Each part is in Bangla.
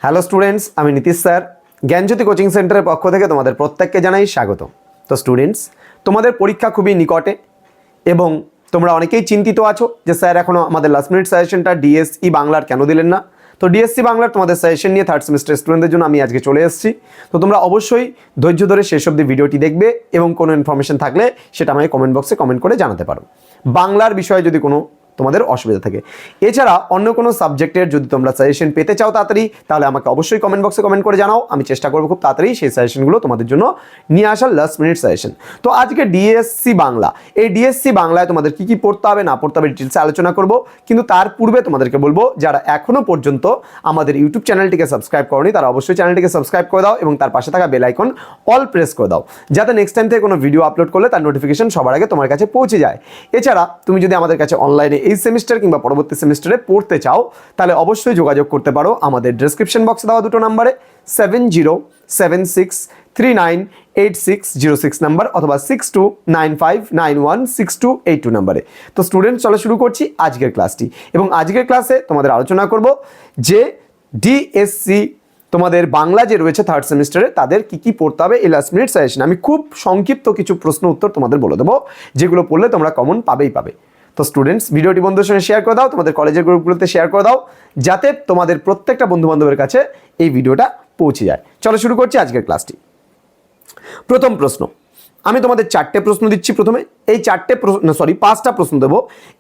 হ্যালো স্টুডেন্টস, আমি নীতিশ স্যার জ্ঞানজ্যোতি কোচিং সেন্টারের পক্ষ থেকে তোমাদের প্রত্যেককে জানাই স্বাগত। তো স্টুডেন্টস, তোমাদের পরীক্ষা খুবই নিকটে এবং তোমরা অনেকেই চিন্তিত আছো যে স্যার এখনও আমাদের লাস্ট মিনিট সাজেশনটা ডিএসসি বাংলার কেন দিলেন না। তো ডিএসসি বাংলার তোমাদের সাজেশন নিয়ে থার্ড সেমিস্টার স্টুডেন্টদের জন্য আমি আজকে চলে এসেছি। তো তোমরা অবশ্যই ধৈর্য ধরে শেষ অবধি ভিডিওটি দেখবে এবং কোনো ইনফরমেশন থাকলে সেটা আমাকে কমেন্ট বক্সে কমেন্ট করে জানাতে পারো। বাংলার বিষয়ে যদি কোনো তোমাদের অসুবিধা থাকে, এছাড়া অন্য কোনো সাবজেক্টের যদি তোমরা সাজেশন পেতে চাও তাড়াতাড়ি, তাহলে আমাকে অবশ্যই কমেন্ট বক্সে কমেন্ট করে জানাও। আমি চেষ্টা করবো খুব তাড়াতাড়ি সেই সাজেশনগুলো তোমাদের জন্য নিয়ে আসার লাস্ট মিনিট সাজেশন। তো আজকে ডিএসসি বাংলা, এই ডিএসসি বাংলায় তোমাদের কি কি পড়তে হবে না পড়তে হবে ডিটেলসে আলোচনা করব। কিন্তু তার পূর্বে তোমাদেরকে বলবো, যারা এখনো পর্যন্ত আমাদের ইউটিউব চ্যানেলটিকে সাবস্ক্রাইব করোনি তারা অবশ্যই চ্যানেলটিকে সাবস্ক্রাইব করে দাও এবং তার পাশে থাকা বেল আইকন অল প্রেস করে দাও, যাতে নেক্সট টাইম থেকে কোনো ভিডিও আপলোড করলে তার নোটিফিকেশন সবার আগে তোমার কাছে পৌঁছে যায়। এছাড়া তুমি যদি আমাদের কাছে অনলাইনে এই সেমিস্টার কিংবা পরবর্তী সেমিস্টারে পড়তে চাও, তাহলে অবশ্যই যোগাযোগ করতে পারো আমাদের ডেসক্রিপশন বক্সে দেওয়া দুটো নাম্বারে 7076398606 নাম্বার অথবা 6295916282 নাম্বারে। তো স্টুডেন্ট, চলো শুরু করছি আজকের ক্লাসটি। এবং আজকের ক্লাসে তোমাদের আলোচনা করব যে ডিএসসি তোমাদের বাংলা যে রয়েছে থার্ড সেমিস্টারে তাদের কি কি পড়তে হবে এই লাস্ট মিনিট সাজেশন। আমি খুব সংক্ষিপ্ত কিছু প্রশ্ন উত্তর তোমাদের বলে দেবো, যেগুলো পড়লে তোমরা কমন পাবেই পাবে। তো স্টুডেন্টস, ভিডিওটি বন্ধুদের সঙ্গে শেয়ার করে দাও, তোমাদের কলেজের গ্রুপগুলোতে শেয়ার করে দাও, যাতে তোমাদের প্রত্যেকটা বন্ধু বান্ধবের কাছে এই ভিডিওটা পৌঁছে যায়। চলো শুরু করছি আজকের ক্লাসটি। প্রথম প্রশ্ন, আমি তোমাদের চারটে প্রশ্ন দিচ্ছি। প্রথমে এই পাঁচটা প্রশ্ন দেবো।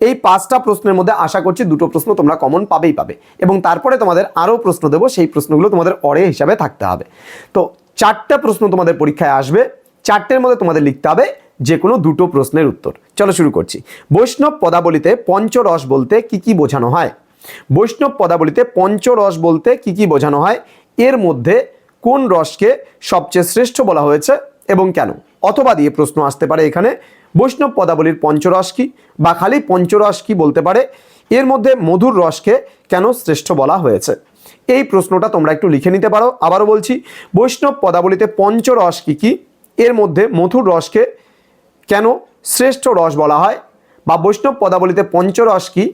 এই পাঁচটা প্রশ্নের মধ্যে আশা করছি দুটো প্রশ্ন তোমরা কমন পাবেই পাবে এবং তারপরে তোমাদের আরও প্রশ্ন দেবো, সেই প্রশ্নগুলো তোমাদের অরে হিসাবে থাকতে হবে। তো চারটা প্রশ্ন তোমাদের পরীক্ষায় আসবে, চারটের মধ্যে তোমাদের লিখতে হবে যে কোনো দুটো প্রশ্নের উত্তর। চলো শুরু করছি। বৈষ্ণব পদাবলিতে পঞ্চরস বলতে কি কি বোঝানো হয়? বৈষ্ণব পদাবলিতে পঞ্চরস বলতে কি কি বোঝানো হয়? এর মধ্যে কোন রসকে সবচেয়ে শ্রেষ্ঠ বলা হয়েছে এবং কেন? অথবা দিয়ে প্রশ্ন আসতে পারে এখানে, বৈষ্ণব পদাবলীর পঞ্চরস কি, বা খালি পঞ্চরস কি বলতে পারে, এর মধ্যে মধুর রসকে কেন শ্রেষ্ঠ বলা হয়েছে? এই প্রশ্নটা তোমরা একটু লিখে নিতে পারো। আবারও বলছি, বৈষ্ণব পদাবলীতে পঞ্চরস কি কি, এর মধ্যে মধুর রসকে কেন শ্রেষ্ঠ রস বলা হয়, বা বৈষ্ণব পদাবলীতে পঞ্চরস কি,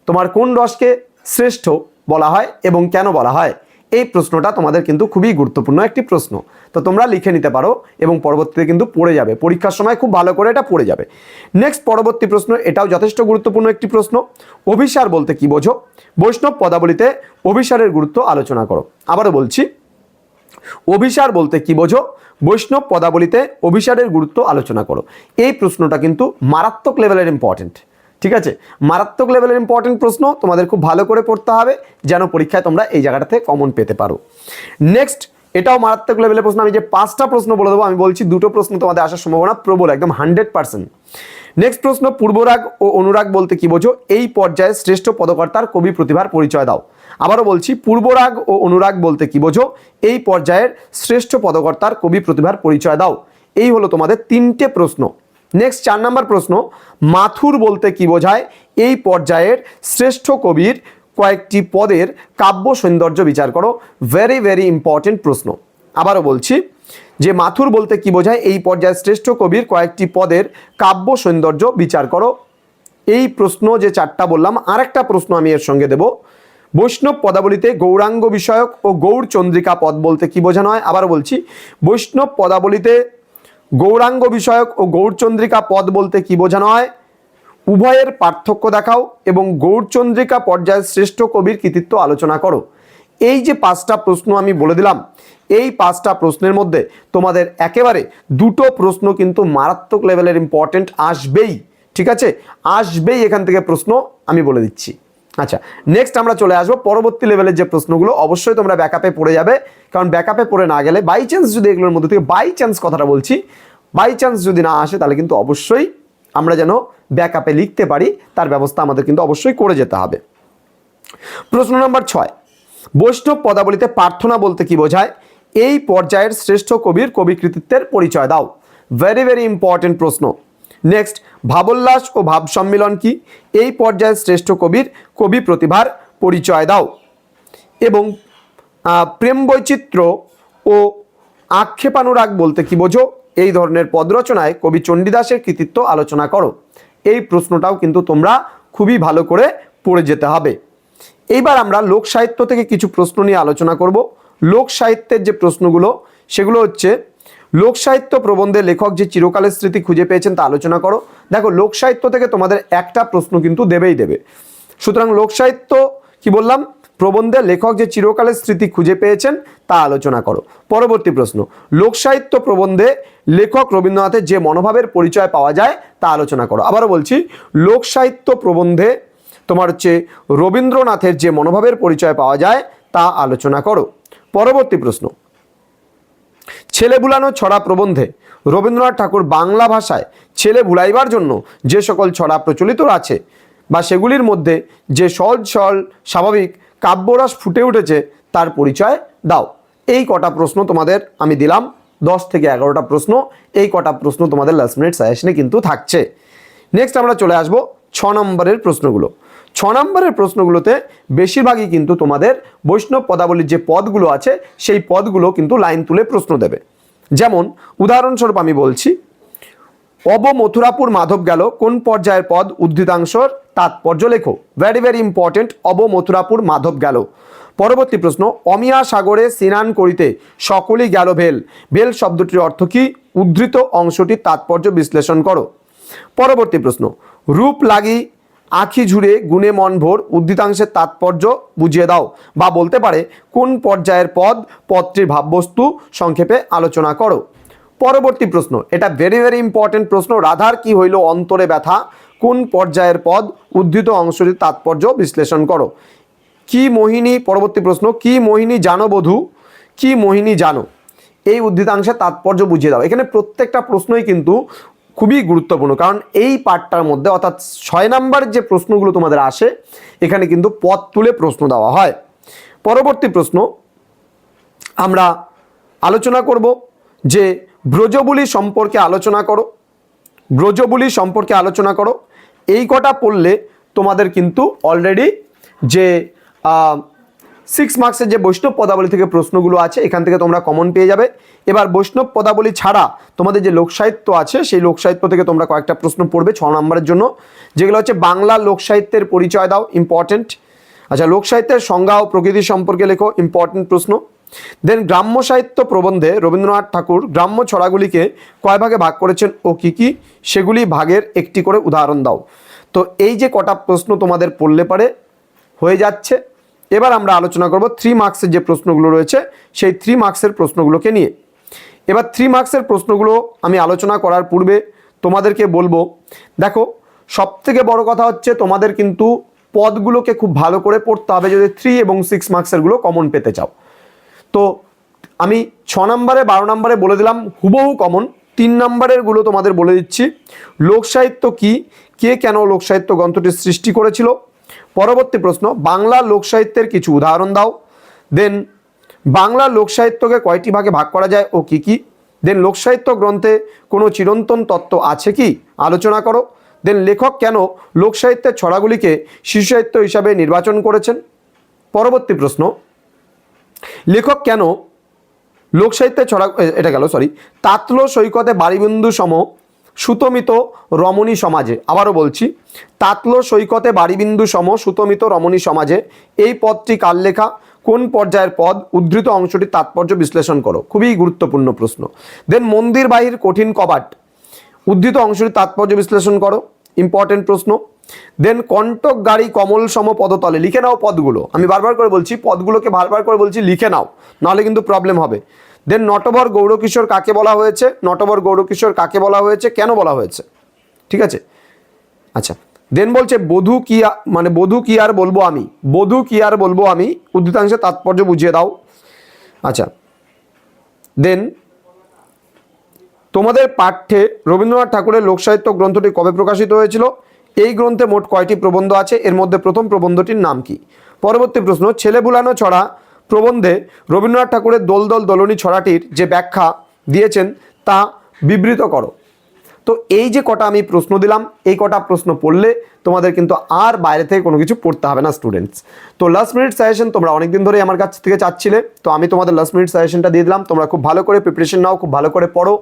তোমার কোন রসকে শ্রেষ্ঠ বলা হয় এবং কেন বলা হয়? এই প্রশ্নটা তোমাদের কিন্তু খুবই গুরুত্বপূর্ণ একটি প্রশ্ন। তো তোমরা লিখে নিতে পারো এবং পরবর্তীতে কিন্তু পড়ে যাবে, পরীক্ষার সময় খুব ভালো করে এটা পড়ে যাবে। নেক্সট পরবর্তী প্রশ্ন, এটাও যথেষ্ট গুরুত্বপূর্ণ একটি প্রশ্ন। অভিসার বলতে কি বোঝো? বৈষ্ণব পদাবলীতে অভিসারের গুরুত্ব আলোচনা করো। আবারও বলছি, অভিসার বলতে কি বোঝো? বৈষ্ণব পদাবলীতে অভিসারের গুরুত্ব আলোচনা করো। এই প্রশ্নটা কিন্তু মারাত্মক লেভেলের ইম্পর্টেন্ট, ঠিক আছে? মারাত্মক লেভেলের ইম্পর্টেন্ট প্রশ্ন, তোমাদের খুব ভালো করে পড়তে হবে যেন পরীক্ষায় তোমরা এই জায়গাটাতে কমন পেতে পারো। নেক্সট, এটাও মারাত্মক লেভেলের প্রশ্ন। আমি যে পাঁচটা প্রশ্ন বলে দেবো, আমি বলছি দুটো প্রশ্ন তোমাদের আসার সম্ভাবনা প্রবল, একদম 100%। নেক্সট প্রশ্ন, পূর্বরাগ ও অনুরাগ বলতে কি বোঝো? এই পর্যায়ে শ্রেষ্ঠ পদকর্তার কবি প্রতিভার পরিচয় দাও। আবারও বলছি, পূর্বরাগ ও অনুরাগ বলতে কি বোঝো? এই পর্যায়ের শ্রেষ্ঠ পদকর্তার কবি প্রতিভার পরিচয় দাও। এই হলো তোমাদের তিনটে প্রশ্ন। নেক্সট 4 নম্বর প্রশ্ন, মাথুর বলতে কি বোঝায়? এই পর্যায়ের শ্রেষ্ঠ কবির কয়েকটি পদের কাব্য সৌন্দর্য বিচার করো। ভেরি ভেরি ইম্পর্টেন্ট প্রশ্ন। আবারও বলছি যে মাথুর বলতে কি বোঝায়? এই পর্যায়ের শ্রেষ্ঠ কবির কয়েকটি পদের কাব্য সৌন্দর্য বিচার করো। এই প্রশ্ন যে চারটা বললাম, আরেকটা প্রশ্ন আমি এর সঙ্গে দেব। বৈষ্ণব পদাবলীতে গৌরাঙ্গ বিষয়ক ও গৌড় চন্দ্রিকা পদ বলতে কি বোঝানো হয়? আবার বলছি, বৈষ্ণব পদাবলীতে গৌরাঙ্গ বিষয়ক ও গৌড়চন্দ্রিকা পদ বলতে কি বোঝানো হয়? উভয়ের পার্থক্য দেখাও এবং গৌড়চন্দ্রিকা পর্যায়ের শ্রেষ্ঠ কবির কৃতিত্ব আলোচনা করো। এই যে পাঁচটা প্রশ্ন আমি বলে দিলাম, এই পাঁচটা প্রশ্নের মধ্যে তোমাদের একেবারে দুটো প্রশ্ন কিন্তু মারাত্মক লেভেলের ইম্পর্টেন্ট আসবেই, ঠিক আছে? আসবেই এখান থেকে প্রশ্ন, আমি বলে দিচ্ছি। আচ্ছা, নেক্সট আমরা চলে আসবো পরবর্তী লেভেলের যে প্রশ্নগুলো। অবশ্যই তোমরা ব্যাকআপে পড়ে যাবে, কারণ ব্যাকআপে পড়ে না গেলে বাই চান্স যদি এগুলোর মধ্যে থেকে বাই চান্স কথাটা বলছি, বাই চান্স যদি না আসে তাহলে কিন্তু অবশ্যই আমরা যেন ব্যাকআপে লিখতে পারি তার ব্যবস্থা আমাদের কিন্তু অবশ্যই করে যেতে হবে। প্রশ্ন নম্বর 6, বৈষ্ণব পদাবলীতে প্রার্থনা বলতে কি বোঝায়? এই পর্যায়ের শ্রেষ্ঠ কবির কবি কৃতিত্বের পরিচয় দাও। ভেরি ভেরি ইম্পর্টেন্ট প্রশ্ন। নেক্সট, ভাবোল্লাস ও ভাব সম্মিলন কি? এই পর্যায়ের শ্রেষ্ঠ কবির কবি প্রতিভার পরিচয় দাও। এবং প্রেম বৈচিত্র্য ও আক্ষেপানুরাগ বলতে কি বোঝো? এই ধরনের পদ রচনায় কবি চণ্ডীদাসের কৃতিত্ব আলোচনা করো। এই প্রশ্নটাও কিন্তু তোমরা খুবই ভালো করে পড়ে যেতে হবে। এইবার আমরা লোক সাহিত্য থেকে কিছু প্রশ্ন নিয়ে আলোচনা করব। লোক সাহিত্যের যে প্রশ্নগুলো সেগুলো হচ্ছে, লোক সাহিত্য প্রবন্ধে লেখক যে চিরকালের স্মৃতি খুঁজে পেয়েছেন তা আলোচনা করো। দেখো, লোক সাহিত্য থেকে তোমাদের একটা প্রশ্ন কিন্তু দেবেই দেবে। সুতরাং লোক সাহিত্য কি বললাম, প্রবন্ধে লেখক যে চিরকালের স্মৃতি খুঁজে পেয়েছেন তা আলোচনা করো। পরবর্তী প্রশ্ন, লোক সাহিত্য প্রবন্ধে লেখক রবীন্দ্রনাথের যে মনোভাবের পরিচয় পাওয়া যায় তা আলোচনা করো। আবারও বলছি, লোক সাহিত্য প্রবন্ধে তোমার হচ্ছে রবীন্দ্রনাথের যে মনোভাবের পরিচয় পাওয়া যায় তা আলোচনা করো। পরবর্তী প্রশ্ন, ছেলে ভুলানো ছড়া প্রবন্ধে রবীন্দ্রনাথ ঠাকুর বাংলা ভাষায় ছেলে ভুলাইবার জন্য যে সকল ছড়া প্রচলিত আছে বা সেগুলির মধ্যে যে সহজ সরল স্বাভাবিক কাব্যরস ফুটে উঠেছে তার পরিচয় দাও। এই কটা প্রশ্ন তোমাদের আমি দিলাম, 10 থেকে 11টা প্রশ্ন। এই কটা প্রশ্ন তোমাদের লাস্ট মিনিট সাজেশনে কিন্তু থাকছে। নেক্সট আমরা চলে আসবো 6 নম্বরের প্রশ্নগুলো। 6 নম্বরের প্রশ্নগুলোতে বেশিরভাগই কিন্তু তোমাদের বৈষ্ণব পদাবলীর যে পদগুলো আছে সেই পদগুলো কিন্তু লাইন তুলে প্রশ্ন দেবে। যেমন উদাহরণস্বরূপ আমি বলছি, অব মথুরাপুর মাধব গেল কোন পর্যায়ের পদ, উদ্ধৃতাংশর তাৎপর্য লেখো। Very very important, of Mathurapur Madhab গেল। পরবর্তী প্রশ্ন, অমিয়া সাগরে স্নান করিতে সকলেই গেল ভেল। ভেল শব্দটির অর্থ কি, উদ্ধৃত অংশটির তাৎপর্য বিশ্লেষণ করো। পরবর্তী প্রশ্ন, রূপ লাগি আঁখি ঝুড়ে গুণে মন ভোর, উদ্ধৃতাংশের তাৎপর্য বুঝিয়ে দাও। বা বলতে পারে কোন পর্যায়ের পদ, পদটির ভাববস্তু সংক্ষেপে আলোচনা করো। পরবর্তী প্রশ্ন, এটা ভেরি ভেরি ইম্পর্টেন্ট প্রশ্ন, রাধার কি হইল অন্তরে ব্যথা, কোন পর্যায়ের পদ, উদ্ধৃত অংশটির তাৎপর্য বিশ্লেষণ করো। কি মোহিনী, পরবর্তী প্রশ্ন, কি মোহিনী জানো বধূ, কি মোহিনী জানো, এই উদ্ধৃতাংশের তাৎপর্য বুঝিয়ে দাও। এখানে প্রত্যেকটা প্রশ্নই কিন্তু খুবই গুরুত্বপূর্ণ, কারণ এই পার্টটার মধ্যে অর্থাৎ 6 নম্বরের যে প্রশ্নগুলো তোমাদের আসে এখানে কিন্তু পদ তুলে প্রশ্ন দেওয়া হয়। পরবর্তী প্রশ্ন আমরা আলোচনা করব যে ব্রজবুলি সম্পর্কে আলোচনা করো। ব্রজবুলি সম্পর্কে আলোচনা করো। এই কটা পড়লে তোমাদের কিন্তু অলরেডি যে 6 মার্কসের যে বৈষ্ণব পদাবলী থেকে প্রশ্নগুলো আছে এখান থেকে তোমরা কমন পেয়ে যাবে। এবার বৈষ্ণব পদাবলী ছাড়া তোমাদের যে লোকসাহিত্য আছে সেই লোকসাহিত্য থেকে তোমরা কয়েকটা প্রশ্ন পড়বে 6 নম্বরের জন্য, যেগুলো হচ্ছে বাংলা লোকসাহিত্যের পরিচয় দাও, ইম্পর্টেন্ট। আচ্ছা, লোকসাহিত্যের সংজ্ঞা ও প্রকৃতি সম্পর্কে লেখো, ইম্পর্টেন্ট প্রশ্ন। দেন গ্রাম্য সাহিত্য প্রবন্ধে রবীন্দ্রনাথ ঠাকুর গ্রাম্য ছড়াগুলিকে কয় ভাগে ভাগ করেছেন ও কি কি, সেগুলি ভাগের একটি করে উদাহরণ দাও। তো এই যে কটা প্রশ্ন তোমাদের পড়লে পারে হয়ে যাচ্ছে। এবার আমরা আলোচনা করব 3 মার্কসের যে প্রশ্নগুলো রয়েছে সেই 3 মার্কসের প্রশ্নগুলোকে নিয়ে। এবার 3 মার্কসের প্রশ্নগুলো আমি আলোচনা করার পূর্বে তোমাদেরকে বলবো, দেখো সবথেকে বড় কথা হচ্ছে তোমাদের কিন্তু পদগুলোকে খুব ভালো করে পড়তে হবে যদি 3 এবং 6 মার্কসেরগুলো কমন পেতে চাও। তো আমি 6 নম্বরে 12 নম্বরে বলে দিলাম হুবহু কমন, 3 নম্বরেরগুলো তোমাদের বলে দিচ্ছি। লোকসাহিত্য কি, কে কেন লোকসাহিত্য গ্রন্থটি সৃষ্টি করেছিল। পরবর্তী প্রশ্ন, বাংলা লোকসাহিত্যের কিছু উদাহরণ দাও। দেন বাংলা লোকসাহিত্যকে কয়টি ভাগে ভাগ করা যায় ও কি কি। দেন লোকসাহিত্য গ্রন্থে কোনো চিরন্তন তত্ত্ব আছে কি, আলোচনা করো। দেন লেখক কেন লোকসাহিত্যের ছড়াগুলিকে শিশু সাহিত্য হিসাবে নির্বাচন করেছেন। পরবর্তী প্রশ্ন, লেখক কেন লোকসাহিত্যের ছড়া, এটা গেল সরি, তাতলো সৈকতে বাড়িবিন্দু সম সুতমিত রমণী সমাজে। আবারও বলছি, তাতলো সৈকতে বাড়িবিন্দু সম সুতমিত রমণী সমাজে, এই পদটি কার লেখা, কোন পর্যায়ের পদ, উদ্ধৃত অংশটির তাৎপর্য বিশ্লেষণ করো। খুবই গুরুত্বপূর্ণ প্রশ্ন। দেন মন্দির বাহির কঠিন কবাট, উদ্ধৃত অংশটির তাৎপর্য বিশ্লেষণ করো, ইম্পর্টেন্ট প্রশ্ন। দেন কণ্টক গাড়ি কমল সম পদতলে, লিখে নাও পদগুলো, আমি বারবার করে বলছি পদগুলোকে বারবার করে বলছি লিখে নাও, নাহলে কিন্তু প্রবলেম হবে। দেন নটবর গৌরকিশোর কাকে বলা হয়েছে, নটবর গৌরকিশোর কাকে বলা হয়েছে, কেন বলা হয়েছে, ঠিক আছে। আচ্ছা, দেন বলছে বধূ কি, মানে বধূ কি আর বলবো আমি, বধূ কি আর বলবো আমি, উদ্ধৃতাংশের তাৎপর্য বুঝিয়ে দাও। আচ্ছা, দেন তোমাদের পাঠ্যে রবীন্দ্রনাথ ঠাকুরের লোকসাহিত্য গ্রন্থটি কবে প্রকাশিত হয়েছিল, এই গ্রন্থে মোট কয়টি প্রবন্ধ আছে, এর মধ্যে প্রথম প্রবন্ধটির নাম কি। পরবর্তী প্রশ্ন, ছেলে ভুলানো ছড়া প্রবন্ধে রবীন্দ্রনাথ ঠাকুরের দোল দোল দোলনী ছড়াটির যে ব্যাখ্যা দিয়েছেন তা বিবৃত করো। তো এই যে কটা আমি প্রশ্ন দিলাম, এই কটা প্রশ্ন পড়লে তোমাদের কিন্তু আর বাইরে থেকে কোনো কিছু পড়তে হবে না স্টুডেন্টস। তো লাস্ট মিনিট সাজেশন তোমরা অনেকদিন ধরেই আমার কাছ থেকে চাচ্ছিলে, তো আমি তোমাদের লাস্ট মিনিট সাজেশনটা দিয়ে দিলাম। তোমরা খুব ভালো করে প্রিপারেশন নাও, খুব ভালো করে পড়ো,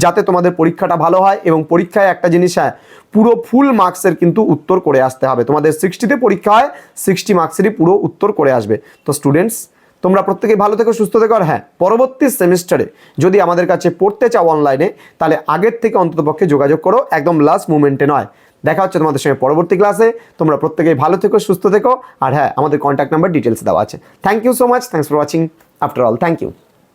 যাতে তোমাদের পরীক্ষাটা ভালো হয়। এবং পরীক্ষায় একটা জিনিস, হ্যাঁ, পুরো ফুল মার্কসের কিন্তু উত্তর করে আসতে হবে। তোমাদের 60তে পরীক্ষা হয়, 60 মার্কসেরই পুরো উত্তর করে আসবে। তো স্টুডেন্টস, তোমরা প্রত্যেকেই ভালো থেকো, সুস্থ থেকো। আর হ্যাঁ, পরবর্তী সেমিস্টারে যদি আমাদের কাছে পড়তে চাও অনলাইনে, তাহলে আগের থেকে অন্ততপক্ষে যোগাযোগ করো, একদম লাস্ট মুমেন্টে নয়। দেখা হচ্ছে তোমাদের সঙ্গে পরবর্তী ক্লাসে। তোমরা প্রত্যেকেই ভালো থেকো, সুস্থ থেকো। আর হ্যাঁ, আমাদের কন্ট্যাক্ট নাম্বার ডিটেলস দেওয়া আছে। Thank you so much, thanks for watching after all, thank you.